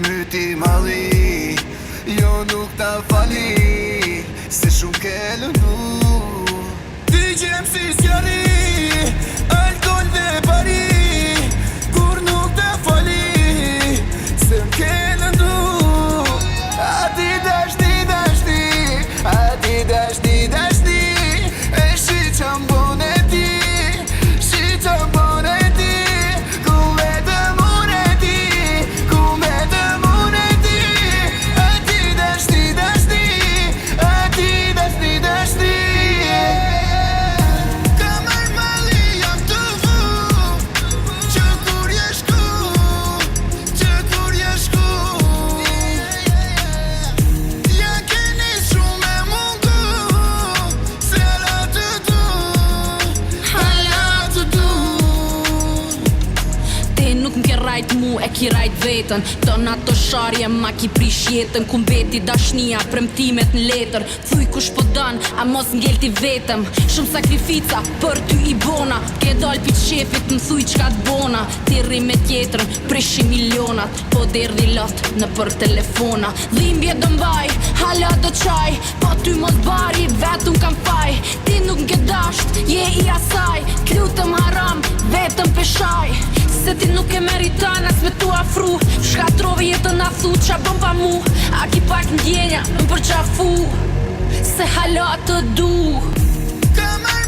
myti mali, jo nuk ta fali, se shumë ke lëndu. Ti gjem si zjarri, alkohol dhe pari, kur nuk ta fali, se m'ke lëndu. A ti dashti, dashti, a ti dashti, dashti, e shi që mbone ti, shi që mbone ti, ku vetëm unë e ti, ku vetëm unë e ti. A ti dashti, dashti, a ti dashti, dashti. Ka marrë mali jam të vu, që kur je shku, që kur je shku. Ja keni shumë e mungu, se hala të du, hala të du. Te nuk m'ke rajt mu, e ki rajt vetën. Ton ato sharje ma ki prish jetën, ku mbeti dashnia, premtimet në letër. Thuj kush po dan, a mos ngelti vetëm. Shumë sakrifica, për ty i bona. Ke dal pi qefit, më thuj qka t'bona. Ti rri me tjetrën, prishi milionat, po derdi lot në për telefona. Dhimbje do mbaj, hala do qaj, po ty mos bari, vetëm kam faj. Ti nuk m'ke dasht, je i asaj, klutëm haram, vetëm peshaj. Se ti nuk e meritan as me tu afru, shkatrove jetën a thu qa bëm pa mu. A ki pak ndjenja më përqafu, se hala të du. Ka marrë